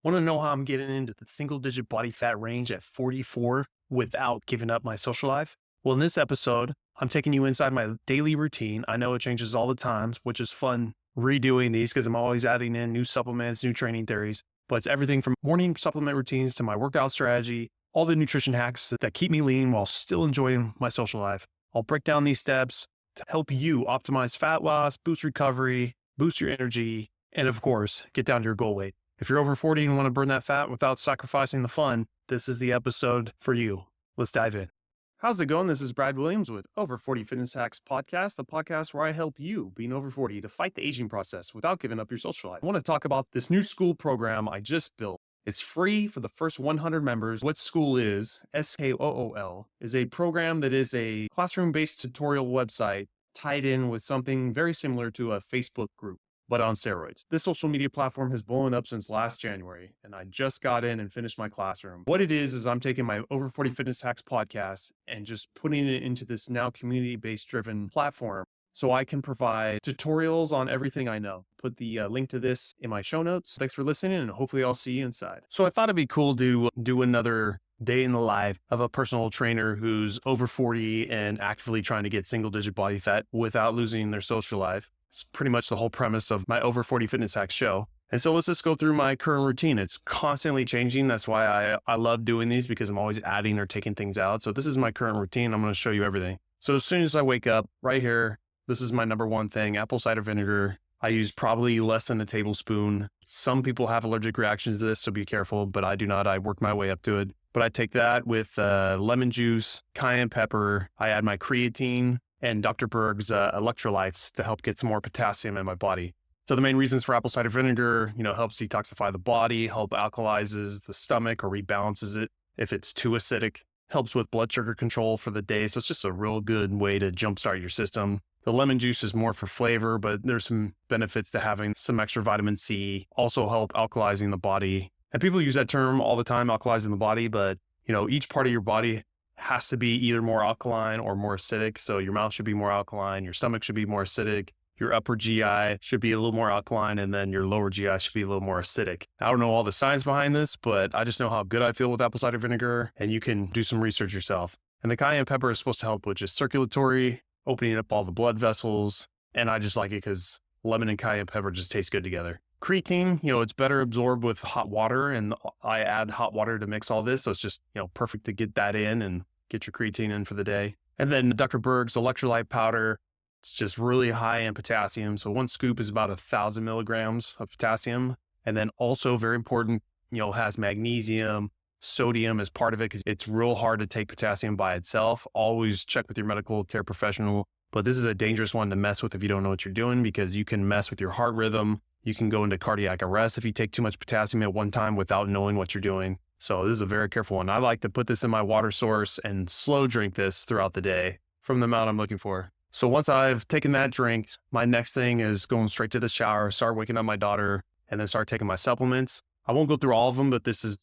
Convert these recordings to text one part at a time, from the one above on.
Want to know how I'm getting into the single digit body fat range at 44 without giving up my social life? Well, in this episode, I'm taking you inside my daily routine. I know it changes all the time, which is fun redoing these because I'm always adding in new supplements, new training theories. But it's everything from morning supplement routines to my workout strategy, all the nutrition hacks that keep me lean while still enjoying my social life. I'll break down these steps to help you optimize fat loss, boost recovery, boost your energy, and of course, get down to your goal weight. If you're over 40 and want to burn that fat without sacrificing the fun, this is the episode for you. Let's dive in. How's it going? This is Brad Williams with Over 40 Fitness Hacks Podcast, the podcast where I help you, being over 40, to fight the aging process without giving up your social life. I want to talk about this new SKOOL program I just built. It's free for the first 100 members. What SKOOL is, SKOOL, is a program that is a classroom-based tutorial website tied in with something very similar to a Facebook group, but on steroids. This social media platform has blown up since last January, and I just got in and finished my classroom. What it is I'm taking my Over 40 Fitness Hacks podcast and just putting it into this now community-based driven platform so I can provide tutorials on everything I know. Put the link to this in my show notes. Thanks for listening, and hopefully I'll see you inside. So I thought it'd be cool to do another day in the life of a personal trainer who's over 40 and actively trying to get single digit body fat without losing their social life. It's pretty much the whole premise of my Over 40 Fitness Hacks show. And so let's just go through my current routine. It's constantly changing. That's why I love doing these, because I'm always adding or taking things out. So this is my current routine. I'm going to show you everything. So as soon as I wake up, right here, this is my number one thing, apple cider vinegar. I use probably less than a tablespoon. Some people have allergic reactions to this, so be careful, but I do not. I work my way up to it. But I take that with lemon juice, cayenne pepper. I add my creatine and Dr. Berg's electrolytes to help get some more potassium in my body. So the main reasons for apple cider vinegar, helps detoxify the body, help alkalizes the stomach or rebalances it if it's too acidic, helps with blood sugar control for the day. So it's just a real good way to jumpstart your system. The lemon juice is more for flavor, but there's some benefits to having some extra vitamin C, also help alkalizing the body. And people use that term all the time, alkalizing the body, but each part of your body has to be either more alkaline or more acidic. So your mouth should be more alkaline, your stomach should be more acidic, your upper GI should be a little more alkaline, and then your lower GI should be a little more acidic. I don't know all the science behind this, but I just know how good I feel with apple cider vinegar, and you can do some research yourself. And the cayenne pepper is supposed to help with just circulatory, opening up all the blood vessels, and I just like it because lemon and cayenne pepper just taste good together. Creatine, it's better absorbed with hot water, and I add hot water to mix all this, so it's just, perfect to get that in and get your creatine in for the day. And then Dr. Berg's electrolyte powder, it's just really high in potassium. So one scoop is about 1,000 milligrams of potassium. And then also very important, has magnesium, sodium as part of it, because it's real hard to take potassium by itself. Always check with your medical care professional. But this is a dangerous one to mess with if you don't know what you're doing, because you can mess with your heart rhythm. You can go into cardiac arrest if you take too much potassium at one time without knowing what you're doing. So this is a very careful one. I like to put this in my water source and slow drink this throughout the day from the amount I'm looking for. So once I've taken that drink, my next thing is going straight to the shower, start waking up my daughter, and then start taking my supplements. I won't go through all of them, but this is,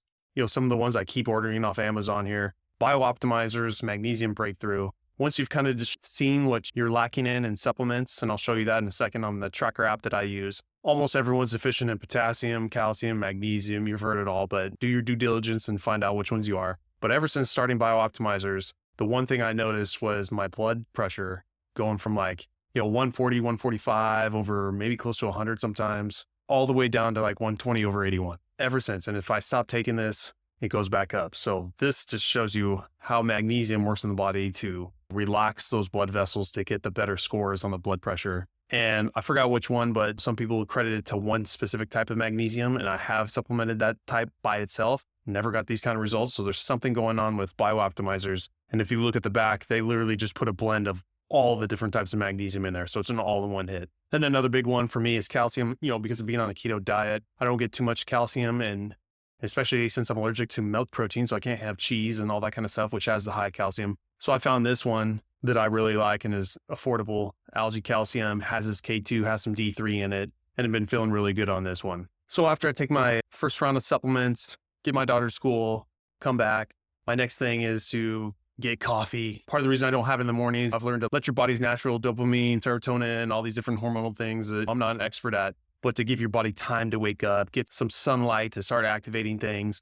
some of the ones I keep ordering off Amazon here. BioOptimizers, Magnesium Breakthrough. Once you've kind of just seen what you're lacking in supplements, and I'll show you that in a second on the tracker app that I use. Almost everyone's deficient in potassium, calcium, magnesium. You've heard it all, but do your due diligence and find out which ones you are. But ever since starting BioOptimizers, the one thing I noticed was my blood pressure going from 140, 145 over maybe close to 100 sometimes, all the way down to 120 over 81 ever since. And if I stop taking this, it goes back up. So this just shows you how magnesium works in the body to relax those blood vessels to get the better scores on the blood pressure. And I forgot which one, but some people credit it to one specific type of magnesium, and I have supplemented that type by itself. Never got these kind of results. So there's something going on with BioOptimizers. And if you look at the back, they literally just put a blend of all the different types of magnesium in there. So it's an all-in-one hit. Then another big one for me is calcium. Because of being on a keto diet, I don't get too much calcium, and especially since I'm allergic to milk protein, so I can't have cheese and all that kind of stuff, which has the high calcium. So I found this one that I really like and is affordable. Algae calcium, has this K2, has some D3 in it, and I've been feeling really good on this one. So after I take my first round of supplements, get my daughter to school, come back, my next thing is to get coffee. Part of the reason I don't have it in the mornings, I've learned to let your body's natural dopamine, serotonin, all these different hormonal things that I'm not an expert at. but to give your body time to wake up, get some sunlight to start activating things,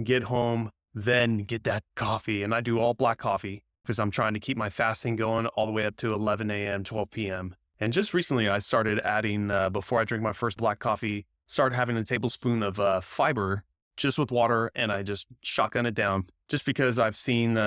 get home, then get that coffee. And I do all black coffee because I'm trying to keep my fasting going all the way up to 11 a.m., 12 p.m. And just recently I started adding, before I drink my first black coffee, start having a tablespoon of fiber just with water, and I just shotgun it down just because I've seen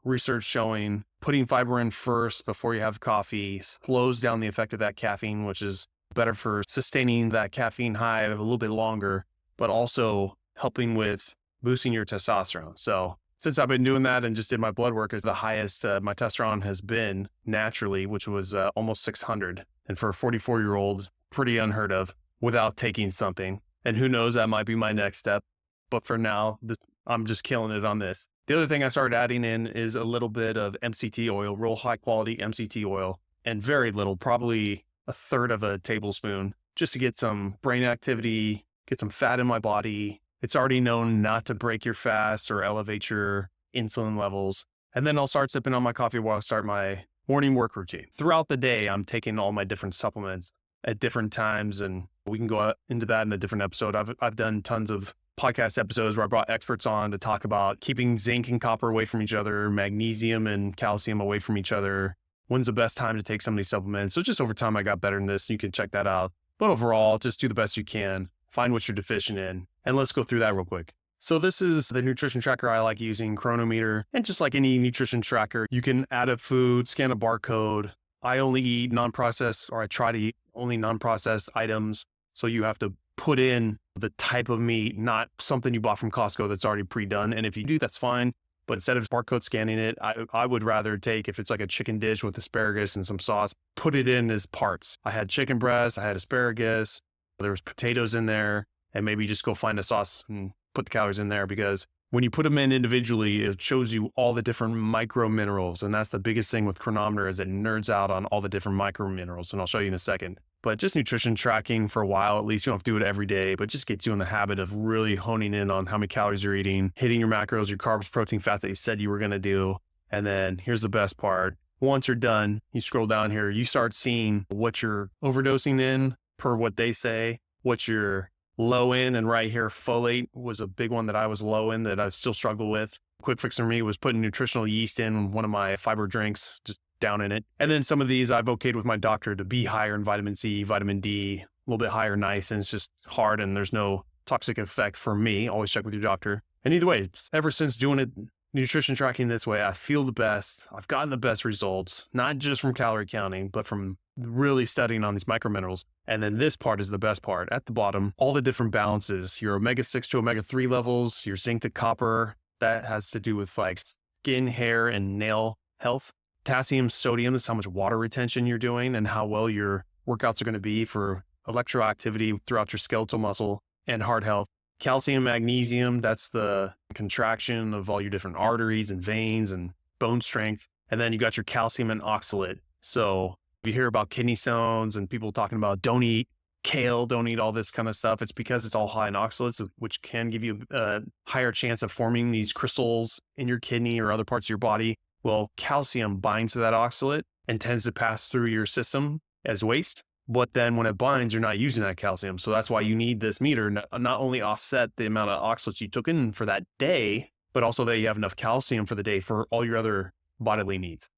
research showing putting fiber in first before you have coffee slows down the effect of that caffeine, which is better for sustaining that caffeine high a little bit longer, but also helping with boosting your testosterone. So since I've been doing that and just did my blood work, is the highest my testosterone has been naturally, which was almost 600. And for a 44-year-old, pretty unheard of without taking something. And who knows, that might be my next step. But for now, I'm just killing it on this. The other thing I started adding in is a little bit of MCT oil, real high quality MCT oil, and very little, probably a third of a tablespoon, just to get some brain activity, get some fat in my body. It's already known not to break your fast or elevate your insulin levels. And then I'll start sipping on my coffee while I start my morning work routine. Throughout the day, I'm taking all my different supplements at different times, and we can go into that in a different episode. I've done tons of podcast episodes where I brought experts on to talk about keeping zinc and copper away from each other, magnesium and calcium away from each other. When's the best time to take some of these supplements? So just over time, I got better in this. You can check that out. But overall, just do the best you can. Find what you're deficient in. And let's go through that real quick. So this is the nutrition tracker I like using, Chronometer. And just like any nutrition tracker, you can add a food, scan a barcode. I only eat non-processed, or I try to eat only non-processed items. So you have to put in the type of meat, not something you bought from Costco that's already pre-done. And if you do, that's fine. But instead of barcode scanning it, I would rather take, if it's like a chicken dish with asparagus and some sauce, put it in as parts. I had chicken breast, I had asparagus, there was potatoes in there, and maybe just go find a sauce and put the calories in there, because when you put them in individually, it shows you all the different micro minerals. And that's the biggest thing with Chronometer, is it nerds out on all the different micro minerals. And I'll show you in a second. But just nutrition tracking for a while, at least you don't have to do it every day, but just gets you in the habit of really honing in on how many calories you're eating, hitting your macros, your carbs, protein, fats that you said you were going to do. And then here's the best part. Once you're done, you scroll down here, you start seeing what you're overdosing in per what they say, what you're low in. And right here, folate was a big one that I was low in that I still struggle with. Quick fix for me was putting nutritional yeast in one of my fiber drinks, just down in it. And then some of these I've okayed with my doctor to be higher in vitamin C, vitamin D, a little bit higher nice, and it's just hard and there's no toxic effect for me. Always check with your doctor. And either way, ever since doing it, nutrition tracking this way, I feel the best. I've gotten the best results, not just from calorie counting, but from really studying on these microminerals. And then this part is the best part. At the bottom, all the different balances, your omega-6 to omega-3 levels, your zinc to copper, that has to do with like skin, hair, and nail health. Potassium, sodium, this is how much water retention you're doing and how well your workouts are going to be for electroactivity throughout your skeletal muscle and heart health. Calcium, magnesium, that's the contraction of all your different arteries and veins and bone strength. And then you got your calcium and oxalate. So if you hear about kidney stones and people talking about don't eat kale, don't eat all this kind of stuff, it's because it's all high in oxalates, which can give you a higher chance of forming these crystals in your kidney or other parts of your body. Well, calcium binds to that oxalate and tends to pass through your system as waste. But then when it binds, you're not using that calcium. So that's why you need this meter, not only offset the amount of oxalates you took in for that day, but also that you have enough calcium for the day for all your other bodily needs.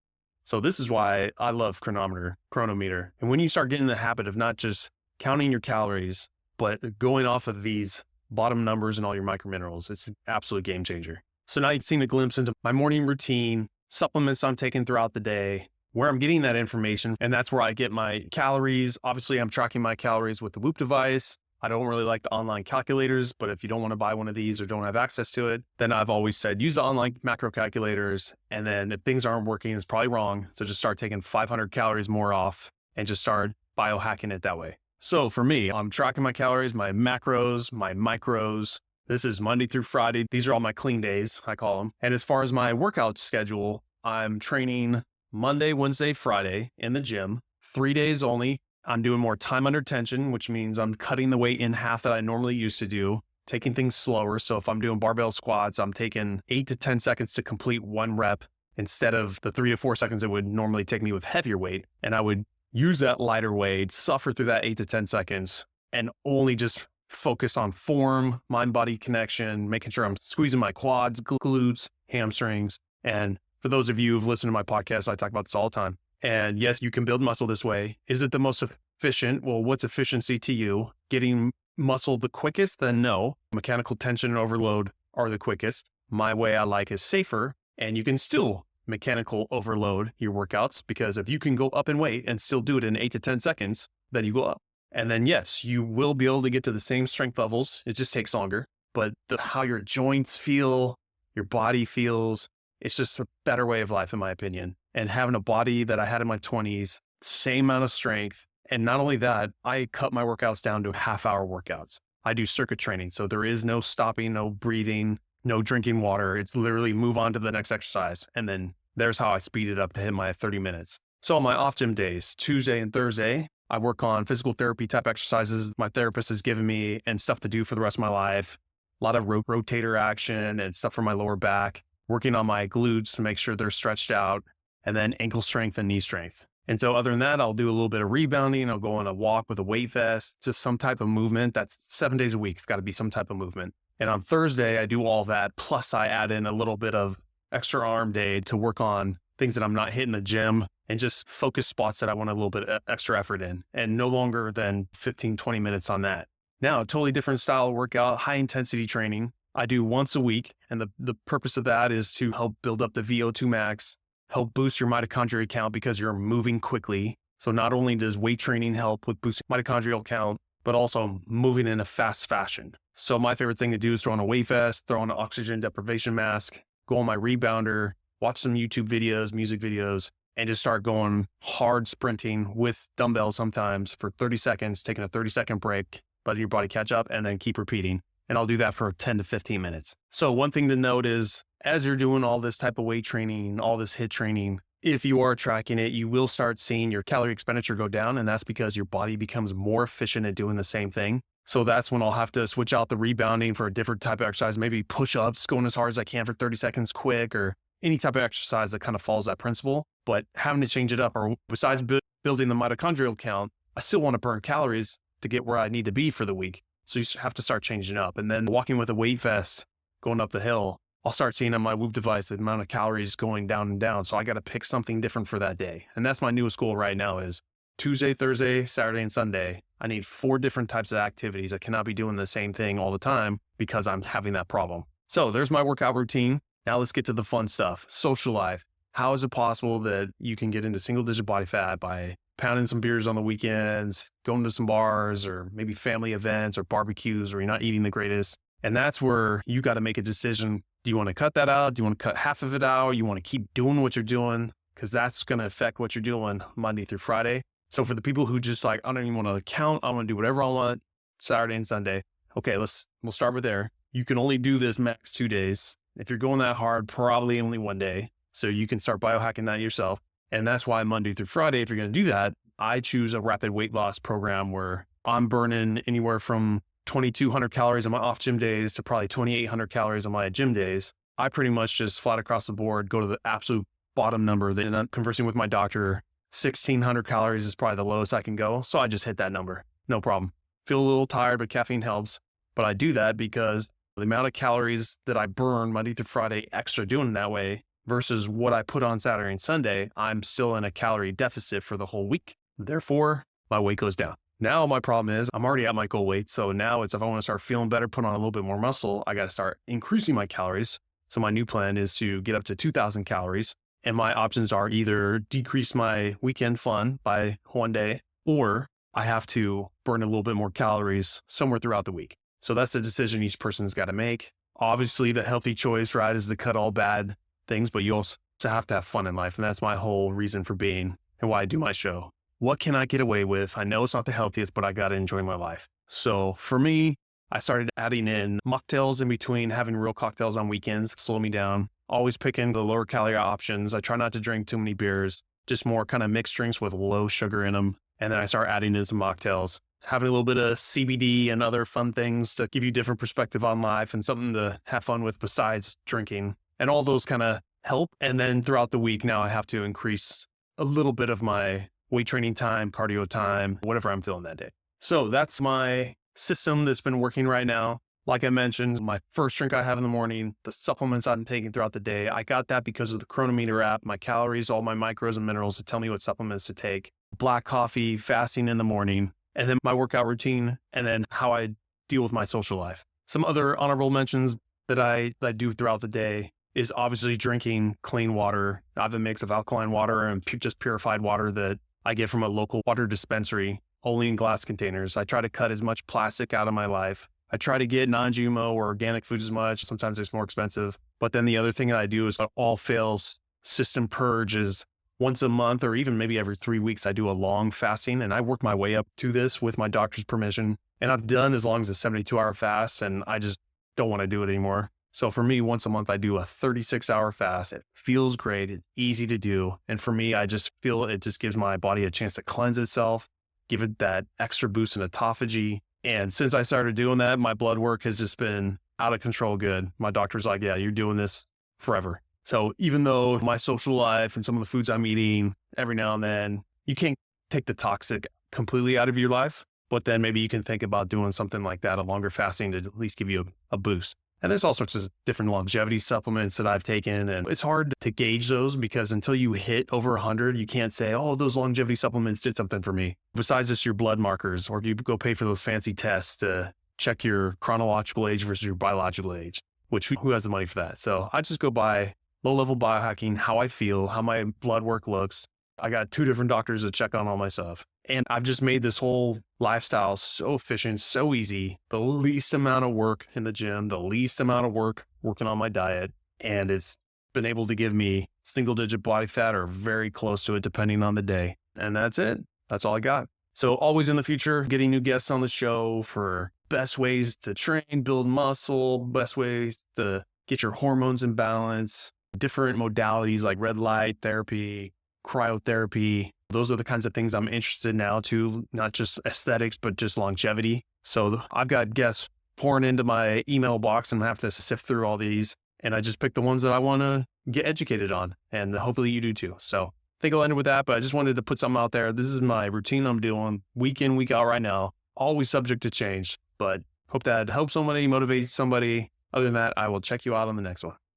So this is why I love Chronometer. And when you start getting in the habit of not just counting your calories, but going off of these bottom numbers and all your microminerals, it's an absolute game changer. So now you've seen a glimpse into my morning routine, supplements I'm taking throughout the day, where I'm getting that information. And that's where I get my calories. Obviously, I'm tracking my calories with the Whoop device. I don't really like the online calculators, but if you don't want to buy one of these or don't have access to it, then I've always said, use the online macro calculators. And then if things aren't working, it's probably wrong. So just start taking 500 calories more off and just start biohacking it that way. So for me, I'm tracking my calories, my macros, my micros. This is Monday through Friday. These are all my clean days, I call them. And as far as my workout schedule, I'm training Monday, Wednesday, Friday in the gym, 3 days only. I'm doing more time under tension, which means I'm cutting the weight in half that I normally used to do, taking things slower. So if I'm doing barbell squats, I'm taking 8 to 10 seconds to complete one rep instead of the 3 to 4 seconds it would normally take me with heavier weight. And I would use that lighter weight, suffer through that 8 to 10 seconds, and only just focus on form, mind-body connection, making sure I'm squeezing my quads, glutes, hamstrings. And for those of you who've listened to my podcast, I talk about this all the time. And yes, you can build muscle this way. Is it the most efficient? Well, what's efficiency to you? Getting muscle the quickest? Then no. Mechanical tension and overload are the quickest. My way I like is safer, and you can still mechanical overload your workouts, because if you can go up in weight and still do it in 8 to 10 seconds, then you go up. And then yes, you will be able to get to the same strength levels. It just takes longer, but how your joints feel, your body feels, it's just a better way of life in my opinion. And having a body that I had in my 20s, same amount of strength. And not only that, I cut my workouts down to half-hour workouts. I do circuit training, so there is no stopping, no breathing, no drinking water. It's literally move on to the next exercise. And then there's how I speed it up to hit my 30 minutes. So on my off gym days, Tuesday and Thursday, I work on physical therapy type exercises my therapist has given me and stuff to do for the rest of my life. A lot of rotator action and stuff for my lower back, working on my glutes to make sure they're stretched out, and then ankle strength and knee strength. And so other than that, I'll do a little bit of rebounding. I'll go on a walk with a weight vest, just some type of movement. That's 7 days a week. It's got to be some type of movement. And on Thursday, I do all that. Plus I add in a little bit of extra arm day to work on things that I'm not hitting the gym and just focus spots that I want a little bit extra effort in, and no longer than 15, 20 minutes on that. Now, a totally different style of workout, high intensity training. I do once a week. And the purpose of that is to help build up the VO2 max, help boost your mitochondria count because you're moving quickly. So not only does weight training help with boosting mitochondrial count, but also moving in a fast fashion. So my favorite thing to do is throw on a weight vest, throw on an oxygen deprivation mask, go on my rebounder, watch some YouTube videos, music videos, and just start going hard sprinting with dumbbells sometimes for 30 seconds, taking a 30-second break, letting your body catch up, and then keep repeating. And I'll do that for 10 to 15 minutes. So one thing to note is, as you're doing all this type of weight training, all this HIIT training, if you are tracking it, you will start seeing your calorie expenditure go down, and that's because your body becomes more efficient at doing the same thing. So that's when I'll have to switch out the rebounding for a different type of exercise, maybe push-ups, going as hard as I can for 30 seconds quick, or any type of exercise that kind of follows that principle. But having to change it up, or besides building the mitochondrial count, I still want to burn calories to get where I need to be for the week. So you have to start changing up. And then walking with a weight vest, going up the hill, I'll start seeing on my Whoop device the amount of calories going down and down. So I got to pick something different for that day. And that's my newest goal right now is Tuesday, Thursday, Saturday, and Sunday. I need 4 different types of activities. I cannot be doing the same thing all the time because I'm having that problem. So there's my workout routine. Now let's get to the fun stuff. Social life. How is it possible that you can get into single-digit body fat by pounding some beers on the weekends, going to some bars, or maybe family events or barbecues where you're not eating the greatest? And that's where you got to make a decision. Do you want to cut that out? Do you want to cut half of it out? You want to keep doing what you're doing? Because that's going to affect what you're doing Monday through Friday. So for the people who just like, I don't even want to count, I want to do whatever I want Saturday and Sunday. Okay, we'll start with there. You can only do this max 2 days. If you're going that hard, probably only 1 day. So you can start biohacking that yourself. And that's why Monday through Friday, if you're going to do that, I choose a rapid weight loss program where I'm burning anywhere from 2,200 calories on my off gym days to probably 2,800 calories on my gym days. I pretty much just flat across the board go to the absolute bottom number. Then I'm conversing with my doctor. 1,600 calories is probably the lowest I can go. So I just hit that number. No problem. Feel a little tired, but caffeine helps. But I do that because the amount of calories that I burn Monday through Friday extra doing it that way versus what I put on Saturday and Sunday, I'm still in a calorie deficit for the whole week. Therefore, my weight goes down. Now my problem is I'm already at my goal weight. So now it's if I want to start feeling better, put on a little bit more muscle, I got to start increasing my calories. So my new plan is to get up to 2,000 calories. And my options are either decrease my weekend fun by 1 day, or I have to burn a little bit more calories somewhere throughout the week. So that's a decision each person's got to make. Obviously, the healthy choice, right, is to cut all bad things, but you also have to have fun in life. And that's my whole reason for being and why I do my show. What can I get away with? I know it's not the healthiest, but I got to enjoy my life. So for me, I started adding in mocktails in between, having real cocktails on weekends, slow me down. Always picking the lower calorie options. I try not to drink too many beers, just more kind of mixed drinks with low sugar in them. And then I start adding in some mocktails, having a little bit of CBD and other fun things to give you different perspective on life and something to have fun with besides drinking. And all those kind of help. And then throughout the week, now I have to increase a little bit of my weight training time, cardio time, whatever I'm feeling that day. So that's my system that's been working right now. Like I mentioned, my first drink I have in the morning, the supplements I'm taking throughout the day, I got that because of the Chronometer app, my calories, all my micros and minerals to tell me what supplements to take, black coffee, fasting in the morning, and then my workout routine, and then how I deal with my social life. Some other honorable mentions that I do throughout the day is obviously drinking clean water. I have a mix of alkaline water and just purified water that I get from a local water dispensary, only in glass containers. I try to cut as much plastic out of my life. I try to get non-GMO or organic foods as much. Sometimes it's more expensive. But then the other thing that I do is an all-fails system purge is once a month or even maybe every 3 weeks, I do a long fasting, and I work my way up to this with my doctor's permission. And I've done as long as a 72-hour fast, and I just don't want to do it anymore. So for me, once a month, I do a 36-hour fast. It feels great. It's easy to do. And for me, I just feel it just gives my body a chance to cleanse itself, give it that extra boost in autophagy. And since I started doing that, my blood work has just been out of control good. My doctor's like, yeah, you're doing this forever. So even though my social life and some of the foods I'm eating every now and then, you can't take the toxic completely out of your life, but then maybe you can think about doing something like that, a longer fasting to at least give you a boost. And there's all sorts of different longevity supplements that I've taken, and it's hard to gauge those because until you hit over 100, you can't say, oh, those longevity supplements did something for me. Besides just your blood markers, or if you go pay for those fancy tests to check your chronological age versus your biological age, which who has the money for that? So I just go by low-level biohacking, how I feel, how my blood work looks. I got 2 different doctors that check on all my stuff. And I've just made this whole lifestyle so efficient, so easy, the least amount of work in the gym, the least amount of work working on my diet. And it's been able to give me single-digit body fat or very close to it, depending on the day. And that's it. That's all I got. So always in the future, getting new guests on the show for best ways to train, build muscle, best ways to get your hormones in balance, different modalities like red light therapy, cryotherapy. Those are the kinds of things I'm interested in now too, not just aesthetics, but just longevity. So I've got guests pouring into my email box and I have to sift through all these. And I just pick the ones that I want to get educated on. And hopefully you do too. So I think I'll end it with that, but I just wanted to put something out there. This is my routine I'm doing week in, week out right now, always subject to change, but hope that helps somebody, motivates somebody. Other than that, I will check you out on the next one.